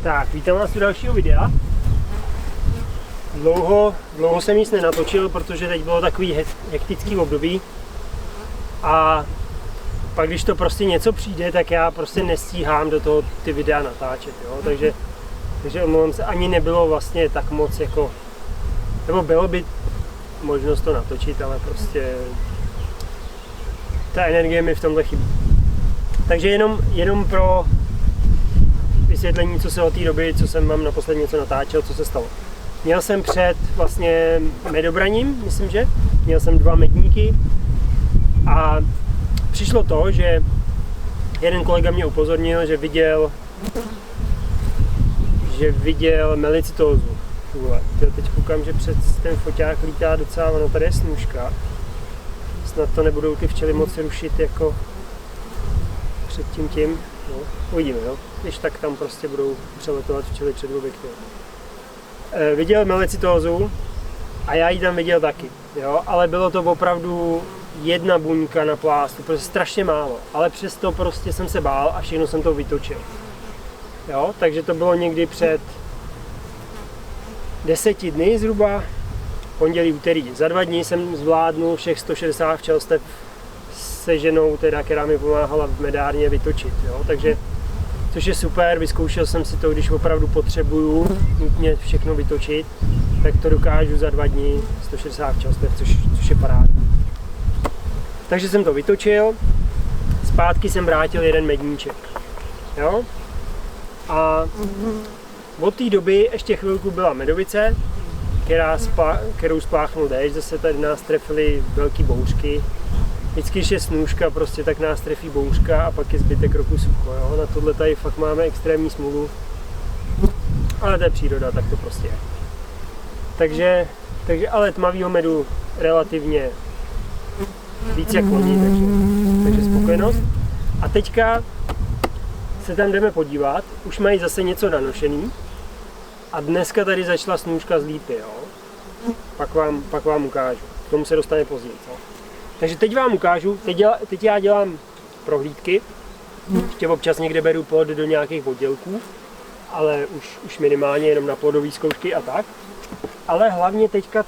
Tak, vítám vás u dalšího videa. Dlouho jsem nic nenatočil, protože teď bylo takový hektický období. A pak když to prostě něco přijde, tak já prostě nestíhám do toho ty videa natáčet, jo? Takže omlouvám se, ani nebylo vlastně tak moc jako, nebo bylo by možnost to natočit, ale prostě ta energie mi v tomhle chybí. Takže jenom pro vysvětlení, co se od té doby, co jsem vám naposledy něco natáčel, co se stalo. Měl jsem před vlastně medobraním, myslím, že měl jsem 2 medníky a přišlo to, že jeden kolega mě upozornil, že viděl melicytózu. Teď koukám, že před ten foťák lítá docela, ono tady je snůžka. Snad to nebudou ty včely moc rušit jako před tím. No, uvidíme, jo. Když tak tam prostě budou přeletovat včely před objektem. Viděl melicytózu a já ji tam viděl taky, jo, ale bylo to opravdu 1 buňka na plástu, prostě strašně málo, ale přesto prostě jsem se bál a všechno jsem to vytočil. Jo, takže to bylo někdy před 10 dny zhruba, pondělí, úterý. Za 2 dny jsem zvládnul všech 160 včelstev se ženou, teda, která mi pomáhala v medárně vytočit, jo, takže což je super, vyzkoušel jsem si to, když opravdu potřebuju nutně všechno vytočit, tak to dokážu za 2 dny 160 včelstev, což je paráda. Takže jsem to vytočil, zpátky jsem vrátil 1 medníček, jo? A od té doby ještě chvilku byla medovice, kterou spláchnul déšť, zase tady nás trefily velké bouřky. Vždycky, když je snůžka, prostě tak nás trefí bouřka a pak je zbytek roku sucho, jo? Na tohle tady fakt máme extrémní smůlu, ale to je příroda, tak to prostě je. Takže ale tmavýho medu relativně víc jak loni, takže spokojenost. A teďka se tam jdeme podívat, už mají zase něco nanošený a dneska tady začala snůžka z lípy, jo? Pak vám ukážu, k tomu se dostane později, co? Takže teď vám ukážu, teď já dělám prohlídky, ještě občas někde beru plod do nějakých oddělků, ale už minimálně jenom na plodové zkoušky a tak. Ale hlavně teďka,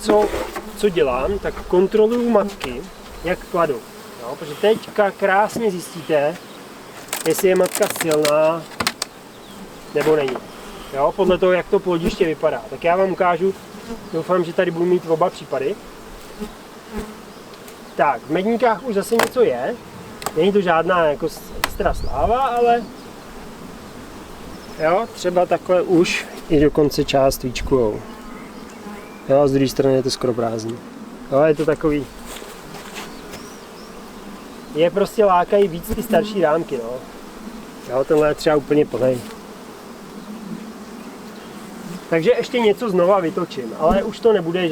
co dělám, tak kontroluju matky, jak kladou. Jo? Protože teďka krásně zjistíte, jestli je matka silná nebo není. Jo? Podle toho, jak to plodiště vypadá. Tak já vám ukážu, doufám, že tady budu mít oba případy. Tak, v medníkách už zase něco je. Není to žádná jako extra sláva, ale jo, třeba takhle už i dokonce část výčkujou. Jo, z druhé strany je to skoro prázdný. Jo, je to takový. Je prostě lákají víc ty starší rámky, no. Jo, tenhle je třeba úplně plný. Takže ještě něco znova vytočím, ale už to nebude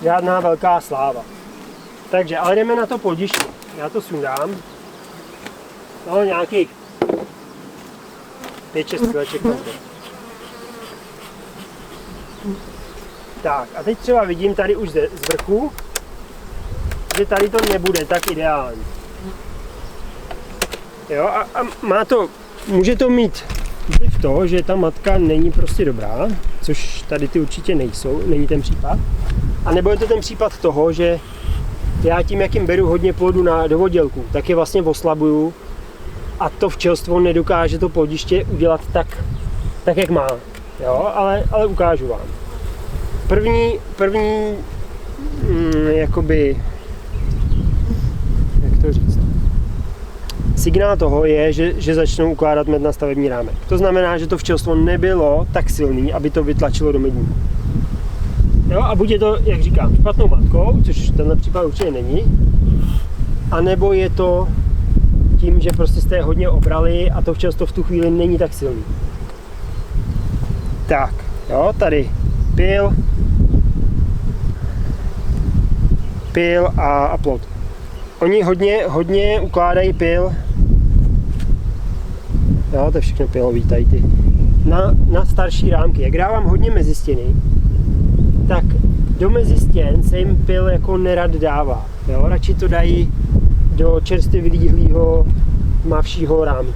žádná velká sláva. Takže, ale jdeme na to plodiště. Já to sundám. No, nějakých 5-6 kileček tam bude. Tak, a teď třeba vidím tady už z vrchu, že tady to nebude tak ideální. Jo, a může to mít vliv to, že ta matka není prostě dobrá, což tady ty určitě není ten případ. A nebo je to ten případ toho, že já tím, jak jim beru hodně plodu do oddělku, tak je vlastně oslabuju a to včelstvo nedokáže to plodiště udělat tak jak má. Jo, ale ukážu vám. První jakoby, jak to říct, signál toho je, že začnou ukládat med na stavební rámek. To znamená, že to včelstvo nebylo tak silný, aby to vytlačilo do medníku. Jo, a buď je to, jak říkám, špatnou matkou, což tenhle případ určitě není, anebo je to tím, že prostě jste je hodně obrali a to včelstvo v tu chvíli není tak silný. Tak, jo, tady pil a plod. Oni hodně ukládají pil, jo, to je všechno pilový tady ty, na starší rámky. Jak dávám hodně mezistěny, tak do mezistěn se jim pil jako nerad dává. Jo? Radši to dají do čerstvě vylíhlého tmavšího rámku.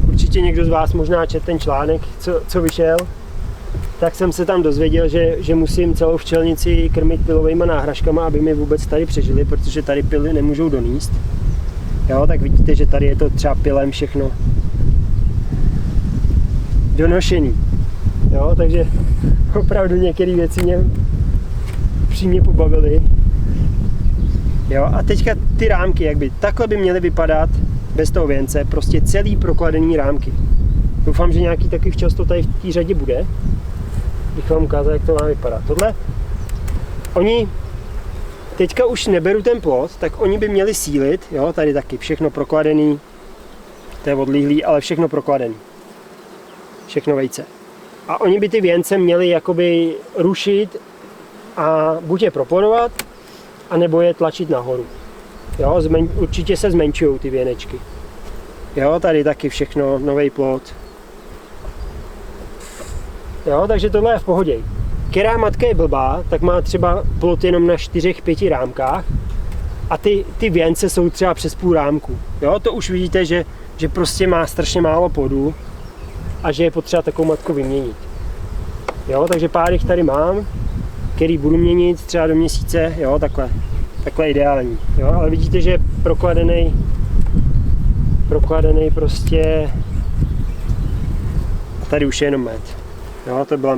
určitě někdo z vás možná četl ten článek, co vyšel, tak jsem se tam dozvěděl, že musím celou včelnici krmit pilovejma náhražkama, aby mi vůbec tady přežili, protože tady pily nemůžou donést. Jo, tak vidíte, že tady je to třeba pilem všechno donošený. Jo, takže opravdu některé věci mě přímě pobavily. Jo, a teďka ty rámky, jak by takhle by měly vypadat bez toho věnce, prostě celý prokladený rámky. Doufám, že nějaký takový včas to tady v té řadě bude. Bych vám ukázal, jak to má vypadat. Tohle, oni teďka už neberu ten plot, tak oni by měli sílit, jo, tady taky všechno prokladený, to je odlíhlý, ale všechno prokladený. Všechno vejce. A oni by ty věnce měli jakoby rušit a buď je proporovat, anebo je tlačit nahoru. Jo, určitě se zmenšují ty věnečky. Jo, tady taky všechno, nový plot. Jo, takže tohle je v pohodě. Která matka je blbá, tak má třeba plot jenom na 4-5 rámkách a ty věnce jsou třeba přes půl rámku. Jo, to už vidíte, že prostě má strašně málo plodu a že je potřeba takovou matku vyměnit. Jo, takže pár jich tady mám, který budu měnit třeba do měsíce, jo, takhle ideální. Jo, ale vidíte, že je prokladený prostě, a tady už je jenom med. Jo, to byla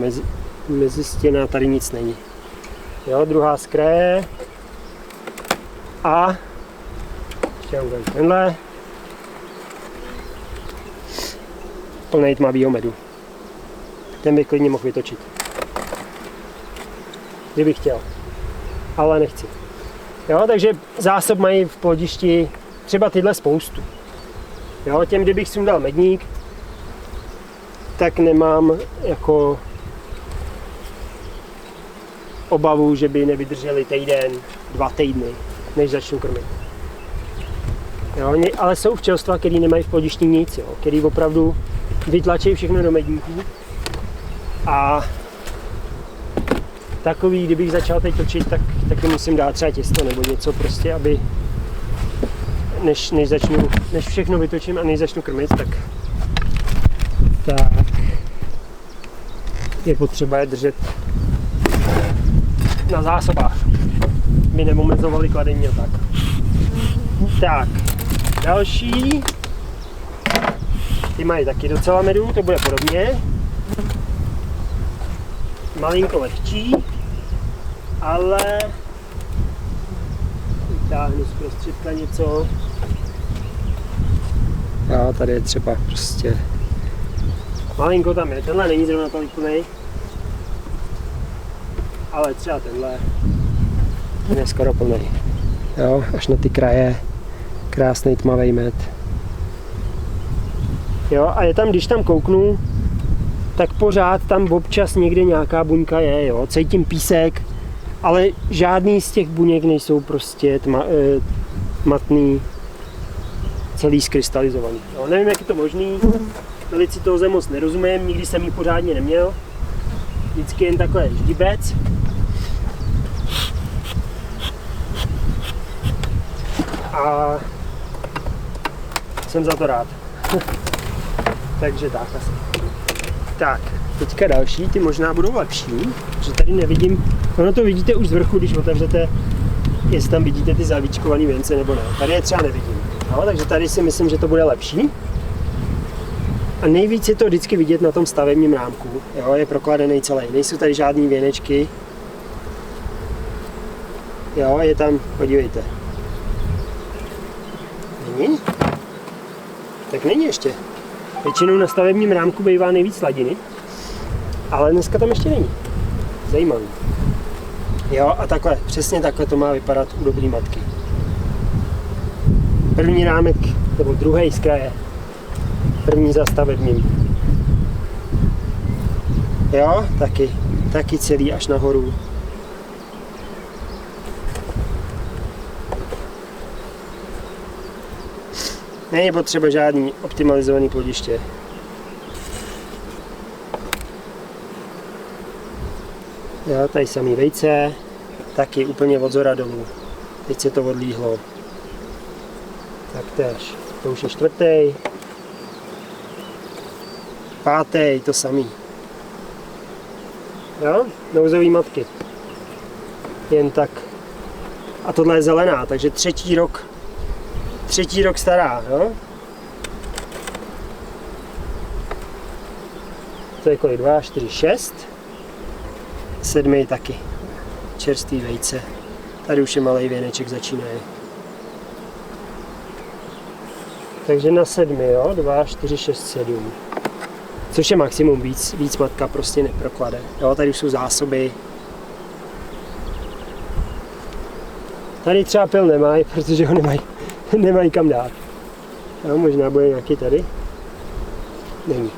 mezistěna, tady nic není. Jo, druhá z kraje a ještě udělám tenhle plnej tmavýho medu. Ten bych klidně mohl vytočit, kdybych chtěl, ale nechci. Jo, takže zásob mají v plodišti třeba tyhle spoustu. Jo, těm, kdybych sundal medník, tak nemám jako obavu, že by nevydrželi týden, 2 týdny, než začnu krmit. Jo, ale jsou včelstva, který nemají v plodišti nic, jo, který opravdu vytlačí všechno do medníků. A takový, kdybych začal teď točit, tak taky musím dát třeba těsto nebo něco prostě, aby než všechno vytočím a než začnu krmit, tak je potřeba je držet na zásobách, by neomezovali kladení a tak. Tak, další, ty mají taky docela medu, to bude podobně. Malinko lehčí, ale vytáhnu z prostředka něco. Jo, tady je třeba prostě malinko tam je, tenhle není zrovna tolik plnej, ale třeba tenhle ten je skoro plnej. Jo, až na ty kraje, krásný tmavý med. Jo, a je tam, když tam kouknu, tak pořád tam občas někde nějaká buňka je, jo, cítím písek, ale žádný z těch buněk nejsou prostě matný, celý skrystalizovaný. Jo, nevím, jak je to možný, velice toho moc nerozumím, nikdy jsem ji pořádně neměl, vždycky jen takhle ždibec. A jsem za to rád. Takže tak asi. Tak, teďka další, ty možná budou lepší, že tady nevidím, ono to vidíte už z vrchu, když otevřete, jestli tam vidíte ty zavíčkované věnce nebo ne. Tady je třeba nevidím, no, takže tady si myslím, že to bude lepší. A nejvíc je to vždycky vidět na tom stavebním rámku, jo, je prokladený celý, nejsou tady žádný věnečky. Jo, je tam, podívejte. Není? Tak není ještě. Většinou na stavebním rámku bývá nejvíc sladiny, ale dneska tam ještě není. Zajímavý. Jo, a takhle, přesně takhle to má vypadat u dobrý matky. První rámek, nebo druhý z kraje. První za stavebním. Jo, taky celý až nahoru. Není potřeba žádný optimalizovaný plodiště. Jo, tady samý vejce, taky úplně od zora dolů. Teď se to odlíhlo. Tak též, to už je 4. 5. to samý. Jo, nouzový matky. Jen tak. A tohle je zelená, takže 3. rok stará, jo. To je kolik? 2, 4, 6. 7. taky. Čerstvý vejce. Tady už je malej věneček, začínají. Takže na 7, jo? 2, 4, 6, 7. Což je maximum, víc matka prostě neproklade. Jo, tady už jsou zásoby. Tady třeba pil nemají, protože ho nemají kam dát. Jo, možná bude nějaký tady. Není.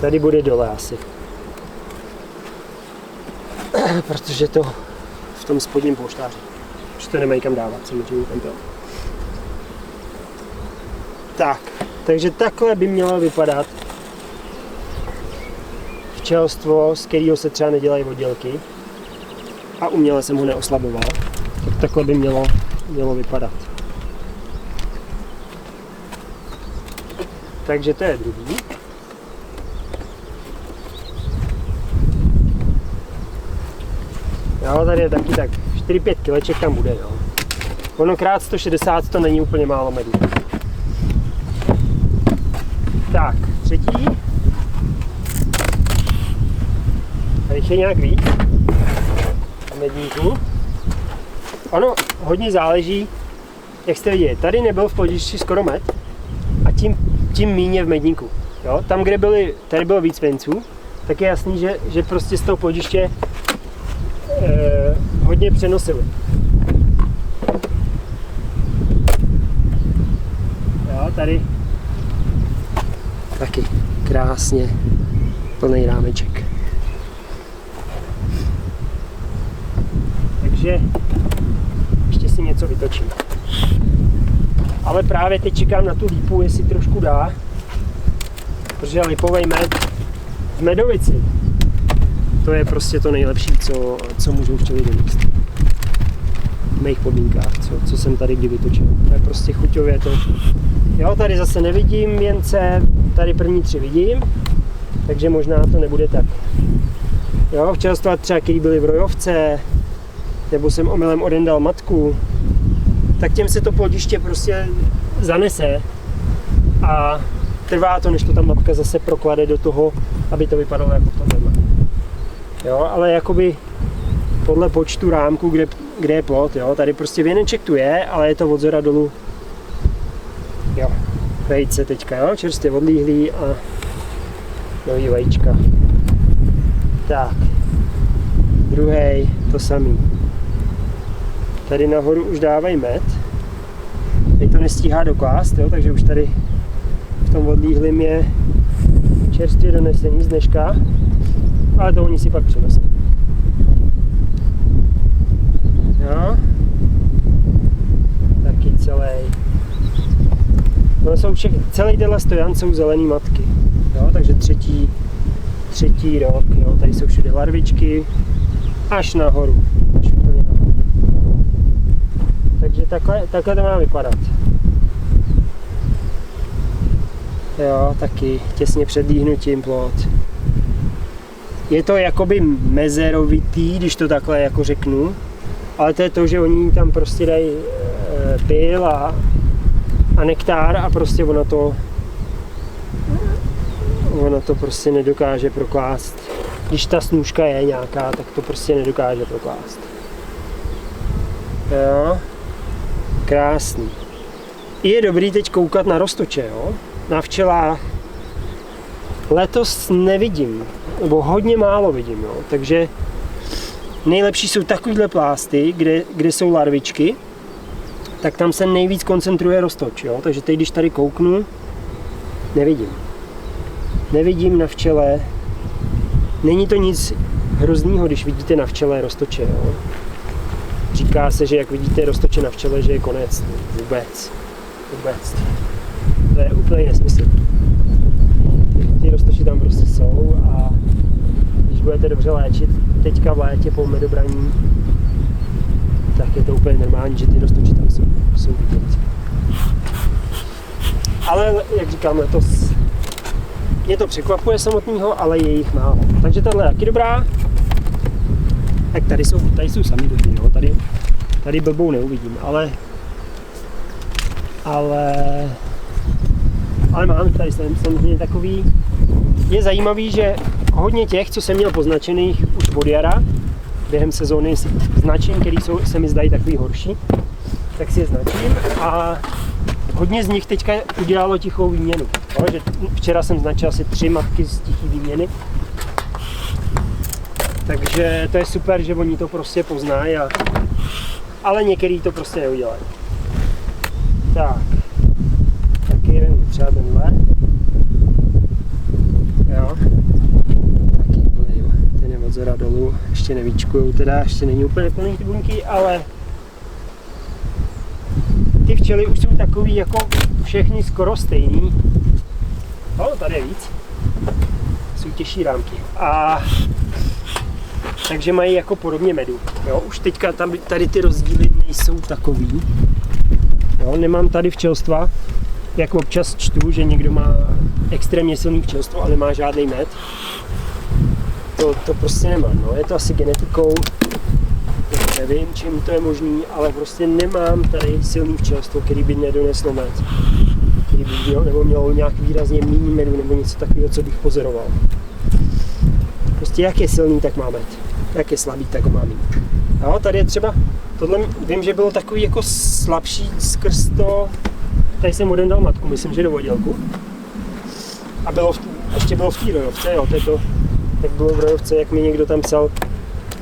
Tady bude dole asi. Protože to v tom spodním polštáři. Už to nemají kam dávat, samozřejmě tam to. Tak, takže takhle by mělo vypadat včelstvo, z kterého se třeba nedělají oddělky. A uměle jsem ho neoslaboval. Tak takhle by mělo vypadat. Takže to je druhý. Jo, tady je taky tak 4-5 kileček tam bude, jo. Ono krát 160 to není úplně málo medu. Tak, 3. Tady je nějak víc medníků. Ono hodně záleží, jak jste viděli, tady nebyl v plodišti skoro med a tím míň v medníku. Jo? Tam, kde tady bylo víc venců, tak je jasný, že prostě z toho plodiště hodně přenosili. Jo, tady taky krásně plný rámeček. Takže ještě si něco vytočím. Ale právě teď čekám na tu lípu, jestli trošku dá, protože lipový med v medovici, to je prostě to nejlepší, co můžou včely donést. V mých podmínkách, co jsem tady kdy vytočil. To je prostě chuťově to. Jo, tady zase nevidím věnce, tady první 3 vidím, takže možná to nebude tak. Jo, včelstva třeba, který byly v rojovce, nebo jsem omylem odendal matku, tak těm se to plodiště prostě zanese a trvá to, než to ta matka zase proklade do toho, aby to vypadalo jako v tomhle. Jo, ale jakoby podle počtu rámků, kde je plod, jo, tady prostě věneček tu je, ale je to od zora dolů. Jo, vejce teďka, jo, čerstvě odlíhlý a nový vajíčka. Tak, druhý, to samý. Tady nahoru už dávají med. Teď to nestíhá doklást, jo, takže už tady v tom odlíhlým je čerstvě donesený z dneška, ale to oni si pak přinesou. Jo. Taky celý tenhle stojan jsou zelený matky. Jo, takže třetí rok, jo, tady jsou všude larvičky až nahoru. Až úplně nahoru. Takže takhle to má vypadat. Jo, taky těsně před líhnutím plod. Je to jakoby mezerovitý, když to takhle jako řeknu, ale to je to, že oni tam prostě dají pyl a nektár a prostě ono to prostě nedokáže proklást. Když ta snůžka je nějaká, tak to prostě nedokáže proklást. Jo, krásný. Je dobrý teď koukat na roztoče, jo? Na včelách. Letos nevidím, nebo hodně málo vidím, jo? Takže nejlepší jsou takovýhle plásty, kde jsou larvičky, tak tam se nejvíc koncentruje roztoč, jo? Takže teď, když tady kouknu, nevidím. Nevidím na včele. Není to nic hroznýho, když vidíte na včele roztoče, jo? Říká se, že jak vidíte roztoče na včele, že je konec. Vůbec. To je úplný nesmysl. Ty roztoči tam prostě jsou a když budete dobře léčit teďka v létě po medobraní, tak je to úplně normální, že ty roztoči tam jsou vidět. Ale jak říkám, letos Mě to překvapuje samotného, ale je jich málo. Takže tahle je taky dobrá. Tak tady jsou sami dobrý, no. Tady blbou neuvidím, ale mám tady samozřejmě takový. Je zajímavý, že hodně těch, co jsem měl poznačených už od jara, během sezóny si značím, který se mi zdají takový horší, tak si je značím a hodně z nich teďka udělalo tichou výměnu. No, že včera jsem značil asi 3 matky z tichý výměny, takže to je super, že oni to prostě poznají, ale některý to prostě neudělají. Tak, taky vemu třeba tenhle. Jo. Taky pleju. Ten je od zora dolů, ještě nevíčkujou teda, ještě není úplně plný ty buňky, ale ty včely už jsou takový jako všechny skoro stejný. No, tady je víc. Jsou těžší rámky. Takže mají jako podobně medu. Jo, už teďka tady ty rozdíly nejsou takový. Jo, nemám tady včelstva, jak občas čtu, že někdo má extrémně silný včelstvo a nemá žádný med. To prostě nemám. No. Je to asi genetikou, nevím, čím to je možný, ale prostě nemám tady silný včelstvo, který by nedoneslo med. Který by měl, nebo mělo nějak výrazně méně medu nebo něco takového, co bych pozoroval. Prostě jak je silný, tak má med. Jak je slabý, tak ho má mít. Jo, tady je třeba, tohle vím, že bylo takový jako slabší skrz to, tady jsem jeden dal matku, myslím, že do vodělku. A ještě bylo v té rojovce, jo, tak bylo v rojovce, jak mi někdo tam psal,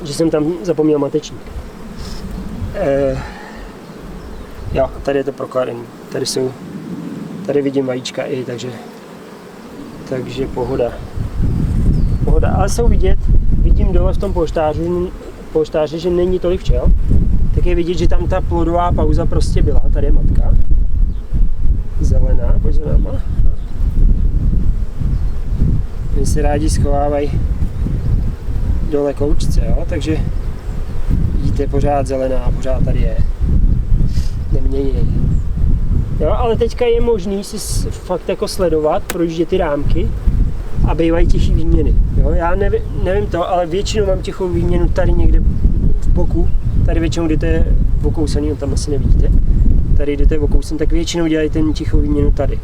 že jsem tam zapomněl matečník. Jo, tady je to prokladený, tady vidím vajíčka i, takže pohoda. Ale jsou vidím dole v tom polštáři, že není tolik včel, tak je vidět, že tam ta plodová pauza prostě byla. Tady je matka, zelená, pojď za náma. Oni se rádi schovávají dole koučce, jo? Takže vidíte, pořád zelená, pořád tady je, nemění. Jo, ale teďka je možný si fakt jako sledovat, projíždět ty rámky a bývají tichý výměny. Jo, já nevím to, ale většinou mám tichou výměnu tady někde v boku. Tady většinou jdete v okousaný, tam asi nevidíte. Tady jdete v okousaný, tak většinou dělají ten tichou výměnu tady.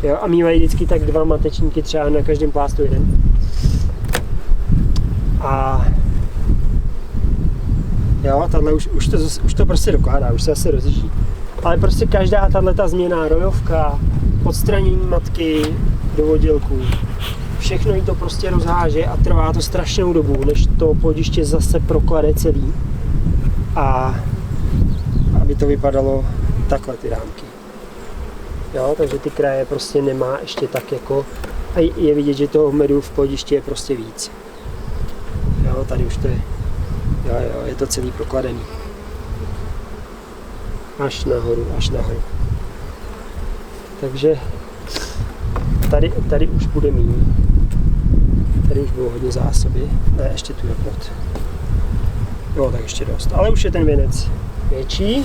Jo, a mývají vždycky tak 2 matečníky, třeba na každém plástu jeden. A jo, tahle už to prostě dokládá, už se asi rozjíždí. Ale prostě každá tato změna, rojovka, odstranění matky do vodělku, všechno jí to prostě rozháže a trvá to strašnou dobu, než to plodiště zase proklade celý. A aby to vypadalo takhle ty rámky. Jo, takže ty kraje prostě nemá ještě tak jako, a je vidět, že toho medu v plodišti je prostě víc. Jo, tady už to je, jo, je to celý prokladený. Až nahoru. Takže tady už bude míň. Tady už bylo hodně zásoby. Ne, ještě tu je plot. Jo, tak ještě dost. Ale už je ten věnec větší.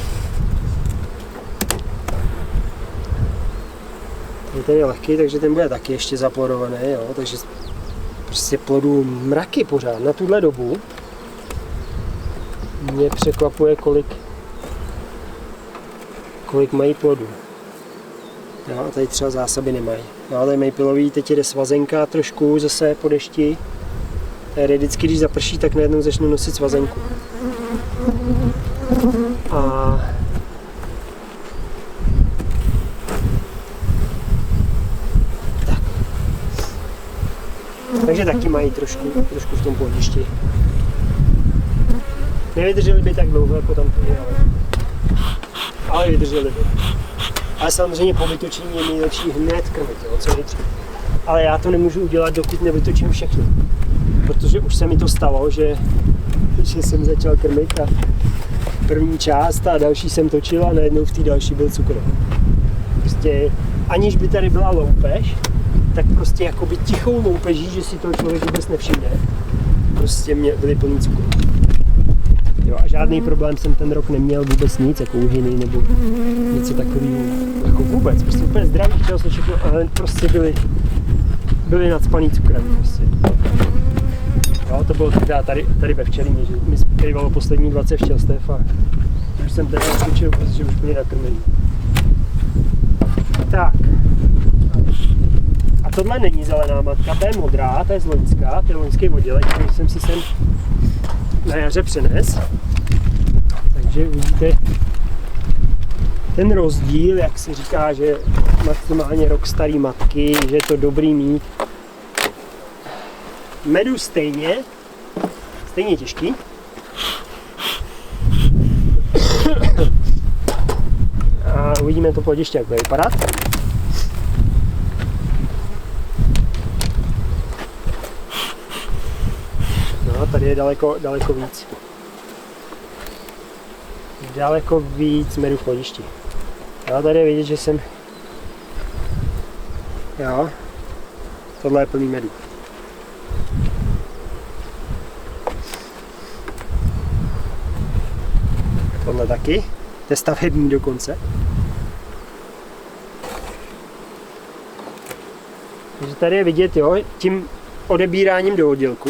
Ten je lehký, takže ten bude taky ještě zaplodovaný, jo. Takže prostě plodů mraky pořád. Na tuhle dobu mě překvapuje, kolik mají plodů. Jo, a tady třeba zásoby nemají. Jo, tady mají pilový, teď jde svazenka trošku zase po dešti. Tady vždycky, když zaprší, tak najednou začnu nosit svazenku. A tak. Takže taky mají trošku v tom pohodišti. Nevydrželi by tak dlouho, jako tam to je, ale vydrželi by. Ale samozřejmě po vytočení je nejlepší hned krmit, jo, co nejdřív. Ale já to nemůžu udělat, dokud nevytočím všechno. Protože už se mi to stalo, že jsem začal krmit a první část a další jsem točil a najednou v té další byl cukr. Prostě aniž by tady byla loupež, tak prostě jakoby tichou loupeží, že si toho člověk vůbec nevšimne. Prostě byly plný cukru. Jo, a žádný problém jsem ten rok neměl, vůbec nic, jako úhyny nebo něco takového, jako vůbec, prostě úplně zdravý, chtěl jsem všechno, ale prostě byly nacpaný cukrem prostě. Jo, to bylo teda tady ve včelíně, že mi zpívalo poslední 20 včelstev a už jsem teda skočil, protože už byli nakrmený. Tak. A tohle není zelená matka, to je modrá, to je z loňska, to je loňský oddělek, který jsem si sem na jaře přenes. Takže uvidíte ten rozdíl, jak se říká, že maximálně rok starý matky, že je to dobrý mít. Medu stejně těžký. A uvidíme to plodiště, jak bude vypadat. No, tady je daleko víc. Daleko víc medu v plodišti. Jo, tady je vidět, že jsem... Jo, tohle je plný medu. Tohle taky. To je stavební dokonce. Takže tady je vidět, jo, tím odebíráním do oddělku.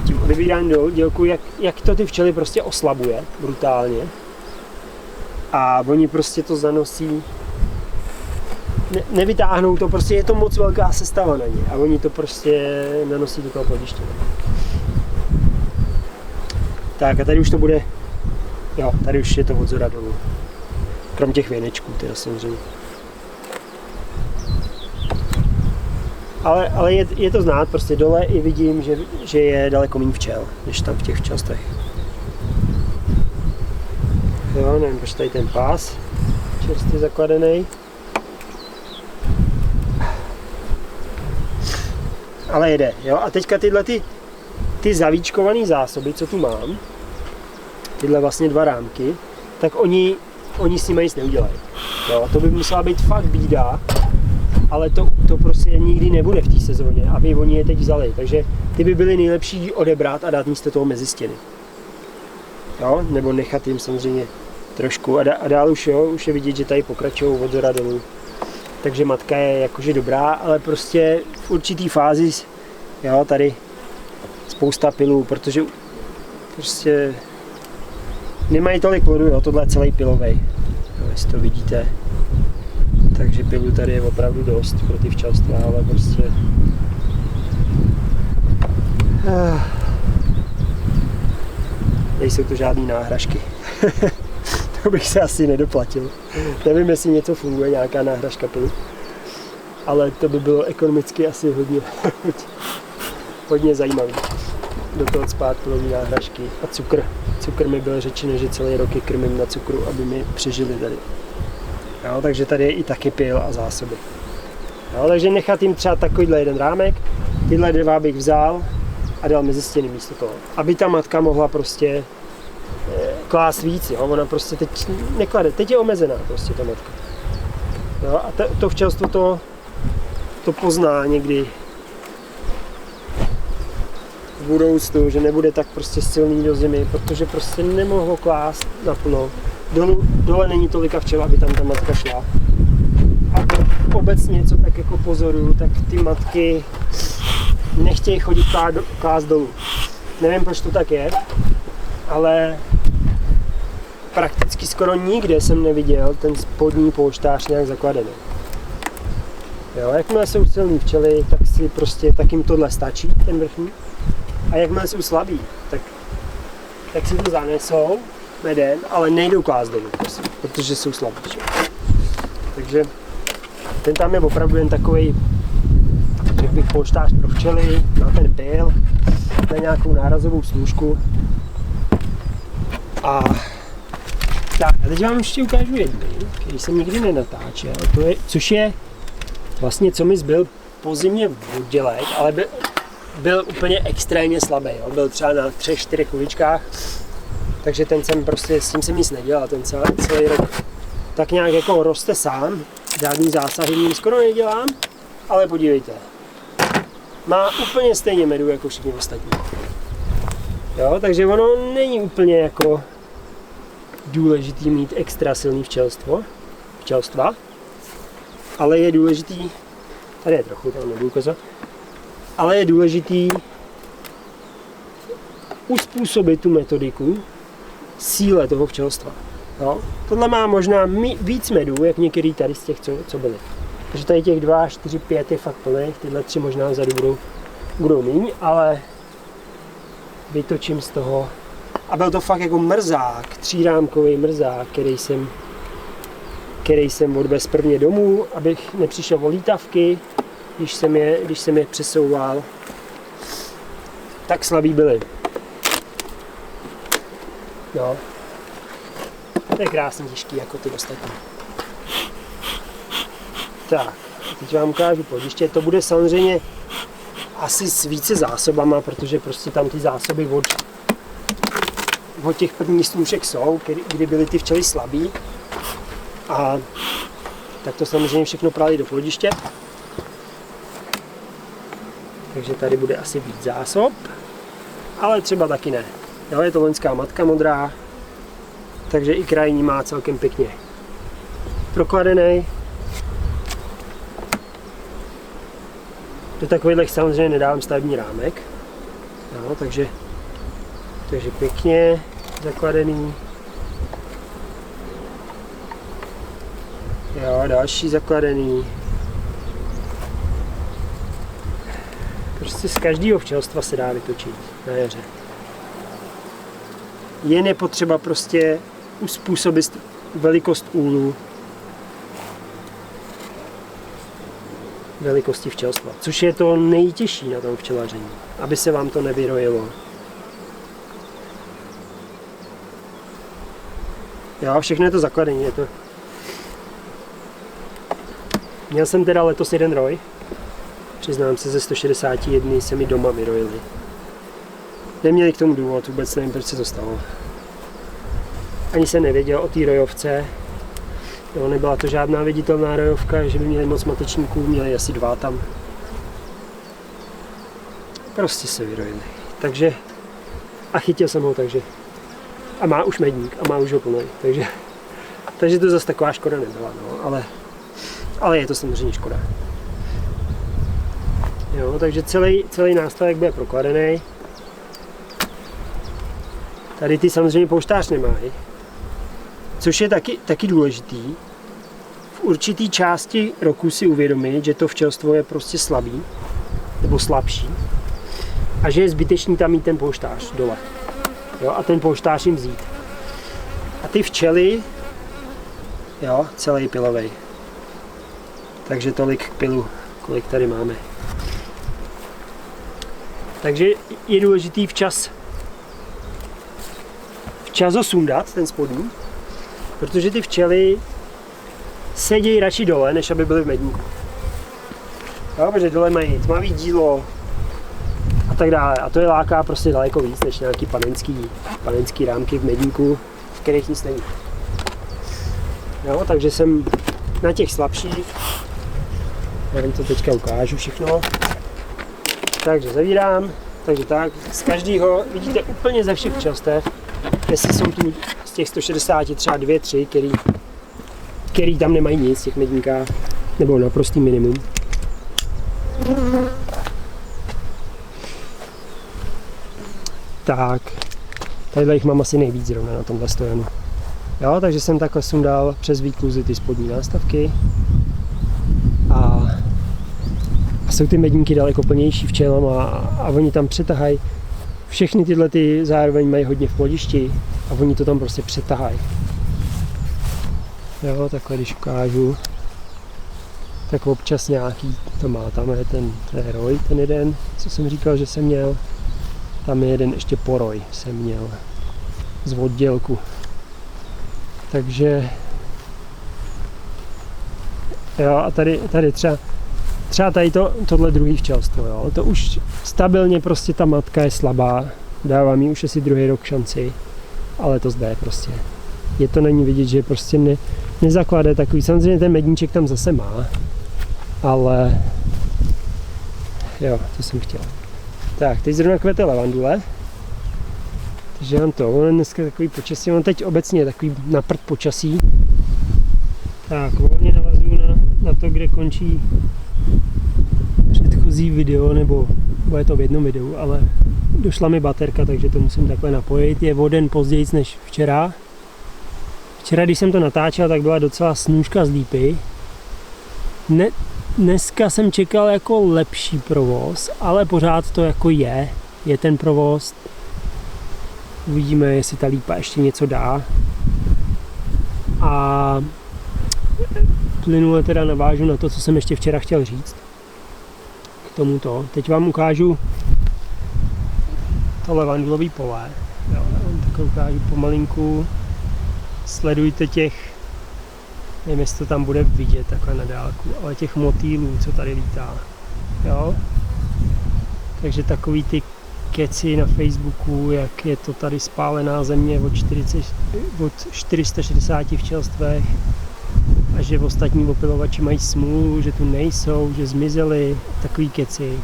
Tím odebíráním do oddělku, jak to ty včely prostě oslabuje brutálně. A oni prostě to zanosí, nevytáhnou to, prostě je to moc velká sestava na ně a oni to prostě nanosí do toho plodiště. Tak a tady už to bude, jo, tady už je to od zhora dolů. Krom těch věnečků teda samozřejmě. Ale je to znát, prostě dole i vidím, že je daleko méně včel, než tam v těch včelstech. Jo, nevím, proč tady ten pás čerstvě zakladený. Ale jede, jo, a teďka tyhle ty zavíčkované zásoby, co tu mám, tyhle vlastně 2 rámky, tak oni s nimi nic neudělají. Jo, to by musela být fakt bída, ale to prostě nikdy nebude v té sezóně, aby oni je teď vzali. Takže ty by byly nejlepší odebrat a dát místo toho mezi stěny. Jo, nebo nechat jim samozřejmě trošku. A dál už je vidět, že tady pokračují od zhora dolů. Takže matka je jakože dobrá, ale prostě v určitý fázi, jo, tady spousta pilů, protože prostě nemají tolik plodu, jo, tohle je celý pilovej, jo, jestli to vidíte. Takže pilů tady je opravdu dost pro ty včelstva, ale prostě... Nejsou to žádný náhražky. To bych se asi nedoplatil. Nevím, jestli něco funguje, nějaká náhražka pilu. Ale to by bylo ekonomicky asi hodně zajímavý. Do toho cpát pilový náhražky a cukr. Cukr mi bylo řečeno, že celý rok je krmím na cukru, aby mi přežili tady. Jo, takže tady je i taky pil a zásoby. Jo, takže nechat jim třeba takovýhle jeden rámek, tyhle 2 bych vzal a dal mezi stěny místo toho. Aby ta matka mohla prostě klást víc, jo? Ona prostě teď neklade, teď je omezená prostě ta matka. Jo, a to včelstvo to pozná někdy v budoucnu, že nebude tak prostě silný do zimy, protože prostě nemohlo klást naplno. Dole není tolika včel, aby tam ta matka šla. A to obecně, co tak jako pozoruju, tak ty matky nechtějí chodit klást dolů. Nevím, proč to tak je, ale prakticky skoro nikde jsem neviděl ten spodní polštář nějak zakladený. Jo, jakmile jsou silný včely, tak jim tohle stačí, ten vrchní. A jakmile jsou slabí, tak si to zanesou medem, ale nejdou klást dolů, protože jsou slabí. Takže ten tam je opravdu jen takovej, řekl bych, polštář pro včely, na ten pil, na nějakou nárazovou snůžku. A tak, a teď vám ještě ukážu jedný, který jsem nikdy nenatáčel, což je vlastně, co mi zbyl po zimě v oddělek, ale byl úplně extrémně slabý, jo? Byl třeba na 3-4 kuličkách, takže ten jsem prostě, s tím jsem nic nedělal, ten celý rok tak nějak jako roste sám, žádný zásahy ním skoro nedělám, ale podívejte, má úplně stejně medu jako všichni ostatní. Jo, takže ono není úplně jako důležitý mít extra silný včelstva, ale je důležitý Tady je trochu, tam nebudu ukazovat. Ale je důležitý uspůsobit tu metodiku síle toho včelstva. Jo? Tohle má možná víc medů, jak některý tady z těch, co byly. Takže tady těch 2, 4, 5 je fakt plných, tyhle 3 možná vzadu budou míň, ale vytočím z toho. A byl to fakt jako mrzák, 3rámkový mrzák, který jsem odvez prvně domů, abych nepřišel o lítavky, když jsem je přesouval. Tak slabý byly. No. To je krásně těžký, jako ty ostatní. Tak, teď vám ukážu plodiště. To bude samozřejmě asi s více zásobama, protože prostě tam ty zásoby od těch prvních stůšek jsou, kdy byly ty včely slabý. A tak to samozřejmě všechno prali do plodiště. Takže tady bude asi víc zásob, ale třeba taky ne. Jo, je to loňská matka modrá, takže i krajní má celkem pěkně prokladený. Do takových samozřejmě nedávám stavební rámek, jo, takže pěkně zakladený. Jo, další zakladený. Prostě z každého včelstva se dá vytočit na jaře. Jen je potřeba prostě uspůsobit velikost úlu velikosti včelstva, což je to nejtěžší na tom včelaření, aby se vám to nevyrojilo. Jo, všechno je to zakladení, je to. Měl jsem teda letos jeden roj, přiznám se, ze 161 se mi doma vyrojili. Neměli k tomu důvod, vůbec nevím, proč se to stalo. Ani jsem nevěděl o té rojovce. Jo, nebyla to žádná viditelná rojovka, že by měli moc matečníků, měli asi 2 tam. Prostě se vyrojili. Takže, a chytil jsem ho, takže. A má už medník, a má už ho plný, takže to zase taková škoda nebyla, no, ale je to samozřejmě škoda. Jo, takže celý nástavek bude prokladený. Tady ty samozřejmě pouštář nemají, což je taky důležitý. V určitý části roku si uvědomit, že to včelstvo je prostě slabý, nebo slabší, a že je zbytečný tam mít ten pouštář dole. Jo, a ten pouštář jim vzít. A ty včely, jo, celý pilovej. Takže tolik k pilu, kolik tady máme. Takže je důležitý včas ho sundat, ten spodní, protože ty včely sedějí radši dole, než aby byly v medníku. Jo, protože dole mají tmavý dílo a tak dále. A to je láká prostě daleko víc, než nějaký panenský rámky v medníku, v kterých nic není. Jo, takže jsem na těch slabších, já vám to teďka ukážu všechno. Takže zavírám, takže tak, z každého vidíte úplně ze všech včelstev, jestli jsou tu z těch 160 třeba 2, 3, který tam nemají nic v těch medníkách, nebo naprostý minimum. Tak, tadyhle jich mám asi nejvíc zrovna na tomhle stojanu. Jo, takže jsem takhle sundal přes výkluzy ty spodní nástavky a jsou ty medníky daleko plnější včelama a oni tam přetahají. Všechny tyhle ty zároveň mají hodně v plodišti a oni to tam prostě přetahají. Jo, takhle když ukážu, tak občas nějaký to má. Tam je ten roj, ten jeden, co jsem říkal, že jsem měl. Tam je jeden ještě poroj, jsem měl z oddělku. Takže jo, a tady třeba tady tohle druhý včelstvo, jo, to už stabilně prostě ta matka je slabá, dávám jí už asi druhý rok šanci, ale to zde prostě. Je to na ní vidět, že prostě nezakládá takový, samozřejmě ten medníček tam zase má, ale jo, to jsem chtěl. Tak, teď zrovna kvete lavandule, takže mám to, on dneska takový počasí, on teď obecně je takový na prd počasí. Tak, volně navazuju na to, kde končí předchozí video, nebo bude to v jednom videu, ale došla mi baterka, takže to musím takhle napojit. Je o den později než včera. Včera, když jsem to natáčel, tak byla docela snůžka z lípy. Dneska jsem čekal jako lepší provoz, ale pořád to jako je ten provoz. Uvidíme, jestli ta lípa ještě něco dá. A plynule teda navážu na to, co jsem ještě včera chtěl říct. K tomuto. Teď vám ukážu to levandulový pole. Jo, tak ukážu pomalinku. Sledujte těch, nevím, jestli to tam bude vidět takhle na dálku, ale těch motýlů, co tady lítá. Jo? Takže takový ty keci na Facebooku, jak je to tady spálená země od 460 včelstvech a že ostatní opilovači mají smůlu, že tu nejsou, že zmizeli, takový keci.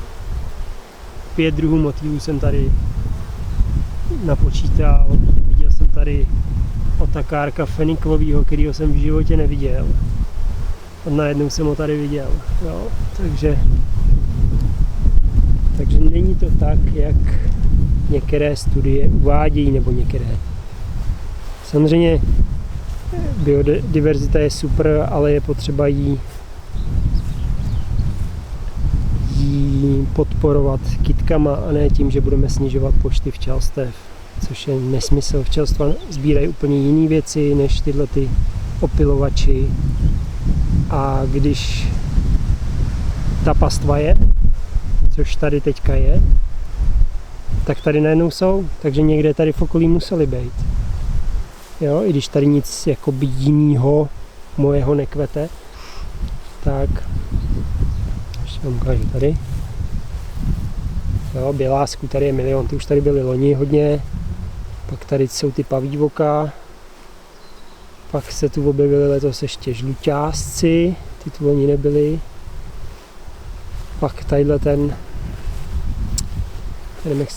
5 druhů motýlů jsem tady napočítal, viděl jsem tady otakárka feniklovýho, kterýho jsem v životě neviděl. A najednou jsem ho tady viděl. Jo? Takže není to tak, jak některé studie uvádějí, nebo některé. Samozřejmě biodiverzita je super, ale je potřeba jí podporovat kytkama a ne tím, že budeme snižovat počty včelstev, což je nesmysl. Včelstva sbírají úplně jiné věci než tyhle ty opilovači. A když ta pastva je, což tady teďka je, tak tady najednou jsou, takže někde tady v okolí museli být. Jo, i když tady nic jakoby jinýho mojeho nekvete, tak ještě vám ukážu tady. Jo, bělásku tady je milion, ty už tady byly loni hodně, pak tady jsou ty paví voka, pak se tu objevily letos ještě žluťásci, ty tu loni nebyly, pak tadyhle ten, nevím,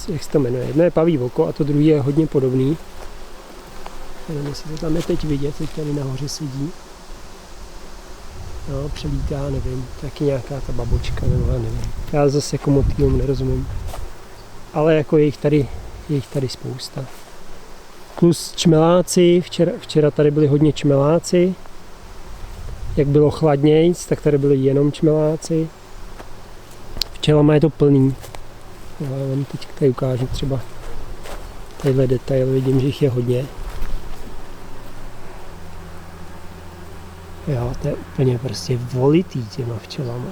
jak se to jmenuje, jedno je paví oko a to druhé je hodně podobný. Nevím, jestli to tam je teď vidět, teď tady nahoře sedí. No, přelítá, nevím, taky nějaká ta babočka, nebo já nevím. Já zase jako motýlům nerozumím. Ale jako je jich tady spousta. Plus čmeláci, včera tady byli hodně čmeláci. Jak bylo chladnějc, tak tady byli jenom čmeláci. Včelama je to plný. Já vám teď tady ukážu třeba tadyhle detail, vidím, že jich je hodně. Jo, to je úplně prostě volitý těma včelama.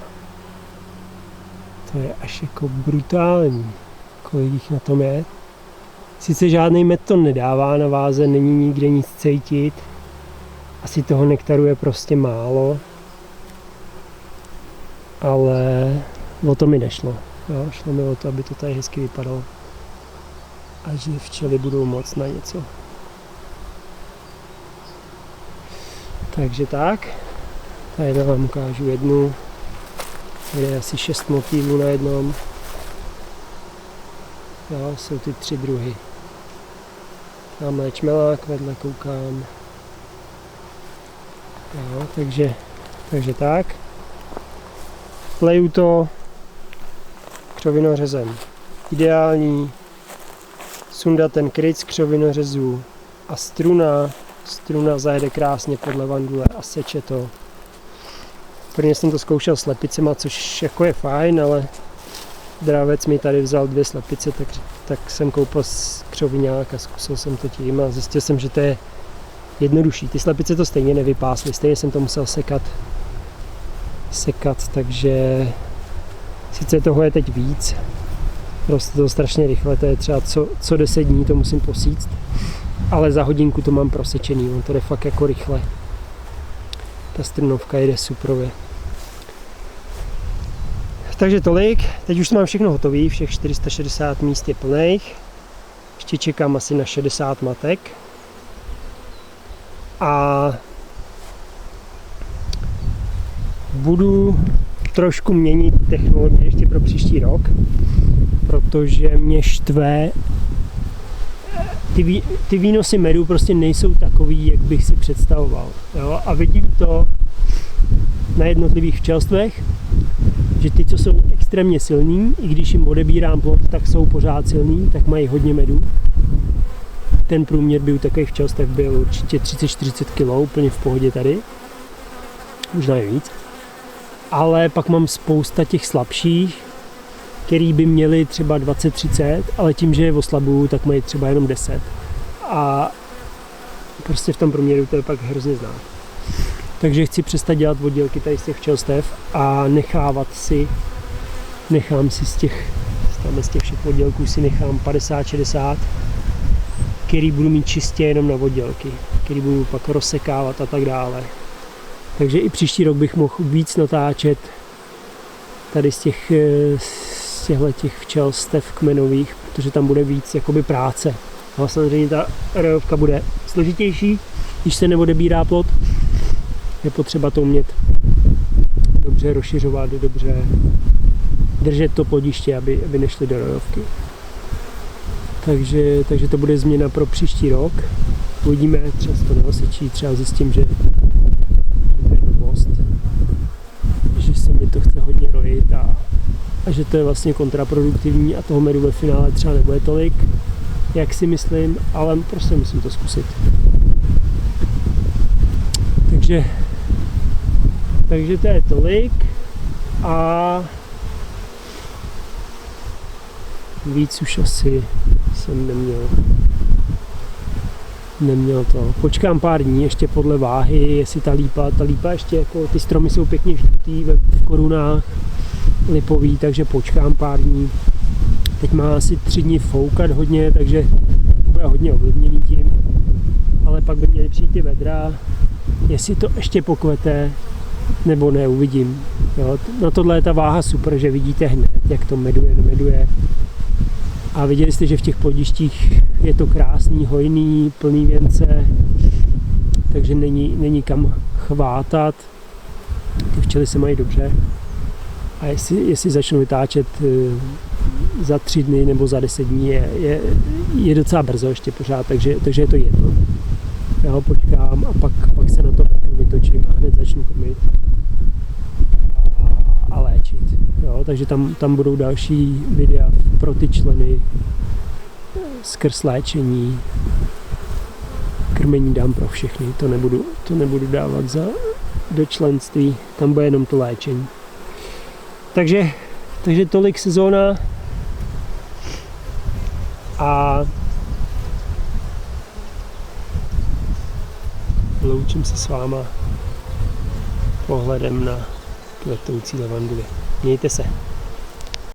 To je až jako brutální, kolik jich na tom je. Sice žádný med to nedává na váze, není nikde nic cítit. Asi toho nektaru je prostě málo. Ale o to mi nešlo. Jo, šlo mi o to, aby to tady hezky vypadalo. A že včely budou moc na něco. Takže tak, tady vám ukážu jednu, tady je asi 6 motýlů na jednom, jo, jsou ty 3 druhy. Tamhle čmelák, vedle koukám, jo, takže tak. Leju to křovinořezem. Ideální sundat ten kryt z křovinořezu a struna zajede krásně pod levandule a seče to. Prvně jsem to zkoušel s lepicema, což jako je fajn, ale dravec mi tady vzal 2 slepice, tak jsem koupil křoviňák a zkusil jsem to tím a zjistil jsem, že to je jednodušší. Ty slepice to stejně nevypásly, stejně jsem to musel sekat, takže sice toho je teď víc, roste to strašně rychle, to je třeba co 10 dní to musím posíct. Ale za hodinku to mám prosečený, on to jde fakt jako rychle. Ta strunovka jede suprově. Takže tolik, teď už mám všechno hotové, všech 460 míst je plných. Ještě čekám asi na 60 matek. A budu trošku měnit technologii ještě pro příští rok, protože mě štve ty výnosy medu prostě nejsou takový, jak bych si představoval. Jo? A vidím to na jednotlivých včelstvech, že ty, co jsou extrémně silný, i když jim odebírám plod, tak jsou pořád silný, tak mají hodně medu. Ten průměr byl takových včelstev byl určitě 30-40 kg, úplně v pohodě tady. Možná i víc. Ale pak mám spousta těch slabších, který by měli třeba 20-30, ale tím, že je oslabuju, tak mají třeba jenom 10. A prostě v tom průměru to je pak hrozně znát. Takže chci přestat dělat oddělky tady z těch včelstev a nechám si z těch všech oddělků si nechám 50-60, který budu mít čistě jenom na oddělky, který budu pak rozsekávat a tak dále. Takže i příští rok bych mohl víc natáčet tady z těchto včelstev kmenových, protože tam bude víc jakoby práce. Ale samozřejmě ta rojovka bude složitější, když se neodebírá plod. Je potřeba to umět dobře rozšiřovat, dobře držet to plodiště, aby nešly do rojovky. Takže to bude změna pro příští rok. Uvidíme, třeba se to neosečí, třeba zjistím, že to je blbost, že se mi to chce hodně rojit a že to je vlastně kontraproduktivní a toho medu ve finále třeba nebude tolik, jak si myslím, ale prostě musím to zkusit. Takže to je tolik a víc už asi jsem neměl to. Počkám pár dní ještě podle váhy, jestli ta lípa ještě jako ty stromy jsou pěkně žlutý v korunách lipový, takže počkám pár dní. Teď má asi 3 dny foukat hodně, takže bude hodně ovlivněný tím, ale pak by měly přijít ty vedra, jestli to ještě pokvete, nebo ne, uvidím. Jo, na tohle je ta váha super, že vidíte hned, jak to meduje. A viděli jste, že v těch plodištích je to krásný, hojný, plný věnce, takže není kam chvátat. Ty včely se mají dobře. A jestli začnu vytáčet za 3 dny nebo za 10 dní, je docela brzo ještě pořád, takže je to jedno. Já ho počkám a pak se na to vytočím a hned začnu krmit a léčit. Jo, takže tam budou další videa pro ty členy skrz léčení. Krmení dám pro všechny, to nebudu dávat do členství, tam bude jenom to léčení. Takže tolik sezóna a loučím se s váma pohledem na kvetoucí lavanduly. Mějte se.